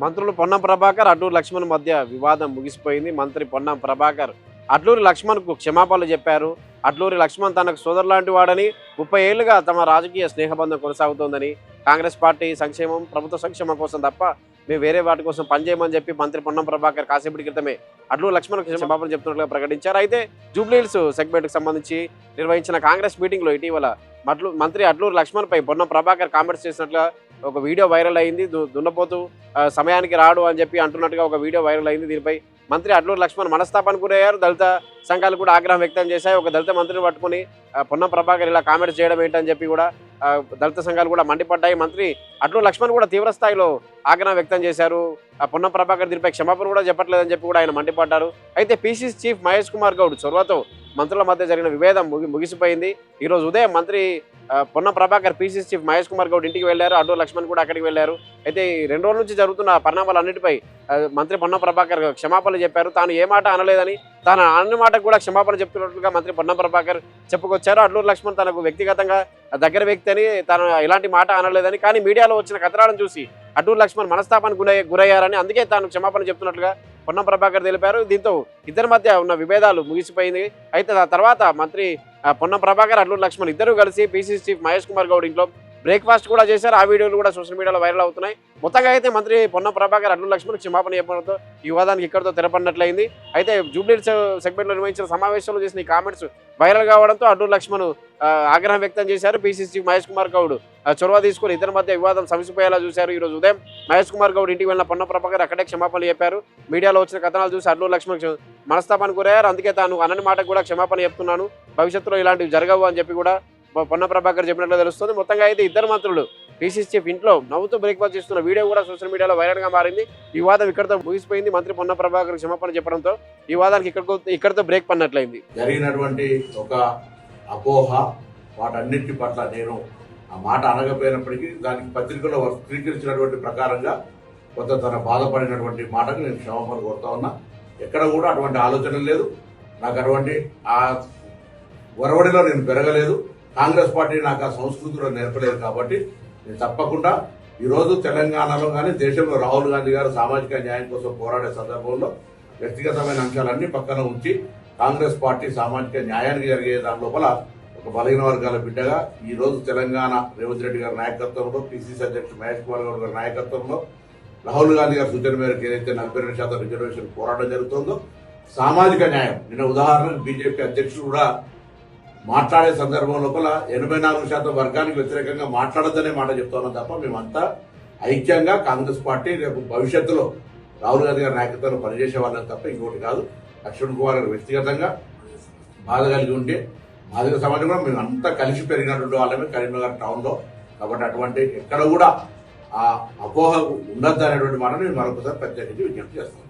మంత్రులు పొన్నం ప్రభాకర్ అడ్లూరు లక్ష్మణ్ మధ్య వివాదం ముగిసిపోయింది. మంత్రి పొన్నం ప్రభాకర్ అడ్లూరి లక్ష్మణ్కు క్షమాపణలు చెప్పారు. అడ్లూరి లక్ష్మణ్ తనకు సోదరు లాంటి వాడని, 30 ఏళ్లుగా తమ రాజకీయ స్నేహబంధం కొనసాగుతోందని, కాంగ్రెస్ పార్టీ సంక్షేమం, ప్రభుత్వ సంక్షేమం కోసం తప్ప మేము వేరే వాటి కోసం పనిచేయమని చెప్పి మంత్రి పొన్నం ప్రభాకర్ కాసేపటి క్రితమే అడ్లూరి లక్ష్మణ్కు క్షమాపణ చెప్తున్నట్లుగా ప్రకటించారు. అయితే జూబ్లీహిల్స్ సెగ్మెంట్కి సంబంధించి నిర్వహించిన కాంగ్రెస్ మీటింగ్లో ఇటీవల మంత్రి అడ్లూరి లక్ష్మణ్పై పొన్నం ప్రభాకర్ కామెంట్స్ చేసినట్లుగా ఒక వీడియో వైరల్ అయింది. దున్నపోతు సమయానికి రాడు అని చెప్పి అంటున్నట్టుగా ఒక వీడియో వైరల్ అయింది. దీనిపై మంత్రి అడ్లూరి లక్ష్మణ్ మనస్తాపానికి గురయ్యారు. దళిత సంఘాలు కూడా ఆగ్రహం వ్యక్తం చేశాయి. ఒక దళిత మంత్రిని పట్టుకుని పొన్నం ప్రభాకర్ ఇలా కామెంట్స్ చేయడం ఏంటని చెప్పి కూడా దళిత సంఘాలు కూడా మండిపడ్డాయి. మంత్రి అడ్లూరి లక్ష్మణ్ కూడా తీవ్ర స్థాయిలో ఆగ్రహం వ్యక్తం చేశారు. పొన్నం ప్రభాకర్ దీనిపై క్షమాపణ కూడా చెప్పట్లేదని చెప్పి కూడా ఆయన మండిపడ్డారు. అయితే పిసిసి చీఫ్ మహేష్ కుమార్ గౌడ్ చొరవతో మంత్రుల మధ్య జరిగిన విభేదం ముగిసిపోయింది. ఈరోజు ఉదయం మంత్రి పొన్నం ప్రభాకర్ పిసిసి చీఫ్ మహేష్ కుమార్ గౌడ్ ఇంటికి వెళ్లారు. అడ్లూరి లక్ష్మణ్ కూడా అక్కడికి వెళ్లారు. అయితే ఈ 2 రోజుల నుంచి జరుగుతున్న పరిణామాలన్నిటిపై మంత్రి పొన్నం ప్రభాకర్ క్షమాపణలు చెప్పారు. తాను ఏ మాట అనలేదని, తాను అన్న మాటకు కూడా క్షమాపణ చెప్తున్నట్లుగా మంత్రి పొన్నం ప్రభాకర్ చెప్పుకొచ్చారు. అడ్లూరి లక్ష్మణ్ తనకు వ్యక్తిగతంగా దగ్గర వ్యక్తి అని, తాను ఎలాంటి మాట అనలేదని, కానీ మీడియాలో వచ్చిన కథనాలను చూసి అడ్లూరి లక్ష్మణ్ మనస్తాపానికి గురయ్యారని, అందుకే తాను క్షమాపణ చెప్తున్నట్లుగా పొన్నం ప్రభాకర్ తెలిపారు. దీంతో ఇద్దరి మధ్య ఉన్న విభేదాలు ముగిసిపోయింది. అయితే ఆ తర్వాత మంత్రి పొన్నం ప్రభాకర్ అడ్లూరి లక్ష్మణ్ ఇద్దరు కలిసి పిసిసి చీఫ్ మహేష్ కుమార్ గౌడ్ ఇంట్లో బ్రేక్ఫాస్ట్ కూడా చేశారు. ఆ వీడియోలు కూడా సోషల్ మీడియాలో వైరల్ అవుతున్నాయి. మొత్తంగా అయితే మంత్రి పొన్నం ప్రభాకర్ అడ్లూరి లక్ష్మణ్ క్షమాపణ చెప్పడంతో ఈ వివాదానికి ఇక్కడితో తెరపడినట్లయింది. అయితే జూబ్లీహిల్స్ సెగ్మెంట్లో నిర్వహించిన సమావేశంలో చేసిన ఈ కామెంట్స్ వైరల్ కావడంతో అడ్లూరి లక్ష్మణ్ ఆగ్రహం వ్యక్తం చేశారు. పిసిసి చీఫ్ మహేష్ కుమార్ గౌడ్ చొరవ తీసుకుని ఇద్దరి మధ్య వివాదం సమసిపోయేలా చూశారు. ఈరోజు ఉదయం మహేష్ కుమార్ గౌడ్ ఇంటికి వెళ్ళిన పొన్నం ప్రభాకర్ అక్కడే క్షమాపణలు చెప్పారు. మీడియాలో వచ్చిన కథనాలు చూసి అడ్లూరి లక్ష్మణ్ మనస్తాపానికి గురయ్యారు. అందుకే తాను అనని మాటకు కూడా క్షమాపణ చెప్తున్నాను, భవిష్యత్తులో ఇలాంటివి జరగవు అని చెప్పి కూడా పొన్నం ప్రభాకర్ చెప్పినట్లు తెలుస్తుంది. మొత్తంగా అయితే ఇద్దరు మంత్రులు పిసిసి చీఫ్ ఇంట్లో నవ్వుతూ బ్రేక్ఫాస్ట్ చేస్తున్న వీడియో కూడా సోషల్ మీడియాలో వైరల్గా మారింది. ఈ వివాదం ఇక్కడితో ముగిసిపోయింది. మంత్రి పొన్నం ప్రభాకర్ క్షమాపణ చెప్పడంతో ఈ వివాదానికి ఇక్కడితో బ్రేక్ పడినట్లయింది. జరిగినటువంటి ఒక అపోహ వాటన్నిటి పట్ల నేను ఆ మాట అనకపోయినప్పటికీ దానికి పత్రికలో స్వీకరించినటువంటి ప్రకారంగా కొంత తన బాధపడినటువంటి మాటకు నేను క్షమాపణ కోరుతా ఉన్నా. ఎక్కడ కూడా అటువంటి ఆలోచన లేదు. నాకు అటువంటి ఆ ఒరవడిలో నేను పెరగలేదు. కాంగ్రెస్ పార్టీ నాకు ఆ సంస్కృతిలో నేర్పలేదు. కాబట్టి నేను తప్పకుండా ఈరోజు తెలంగాణలో కానీ దేశంలో రాహుల్ గాంధీ గారు సామాజిక న్యాయం కోసం పోరాడే సందర్భంలో వ్యక్తిగతమైన అంశాలన్నీ పక్కన ఉంచి కాంగ్రెస్ పార్టీ సామాజిక న్యాయానికి జరిగే దాని లోపల ఒక బలహీన వర్గాల బిడ్డగా ఈ రోజు తెలంగాణ రేవంత్ రెడ్డి గారి నాయకత్వంలో, పిసిసి అధ్యక్షుడు మహేష్ కుమార్ గౌడ్ గారి నాయకత్వంలో, రాహుల్ గాంధీ గారి సూచన మేరకు ఏదైతే 42% రిజర్వేషన్ పోరాటం జరుగుతుందో సామాజిక న్యాయం, నిన్న ఉదాహరణకు బీజేపీ అధ్యక్షుడు కూడా మాట్లాడే సందర్భం లోపల 84% వర్గానికి వ్యతిరేకంగా మాట్లాడద్దనే మాట చెప్తున్నాం తప్ప మేమంతా ఐక్యంగా కాంగ్రెస్ పార్టీ రేపు భవిష్యత్తులో రాహుల్ గాంధీ గారి నాయకత్వంలో పనిచేసే వాళ్ళని తప్ప ఇంకోటి కాదు. లక్ష్మణ్ కుమార్ గారు వ్యక్తిగతంగా బాధ కలిగి ఉంటే మాదిక సమాజంలో మేము అంతా కలిసి పెరిగినటువంటి వాళ్ళమే కరీంనగర్ టౌన్లో. కాబట్టి అటువంటి ఎక్కడ కూడా ఆ అపోహ ఉండద్దు అనేటువంటి మాట నేను మరొకసారి ప్రత్యేకించి విజ్ఞప్తి చేస్తాను.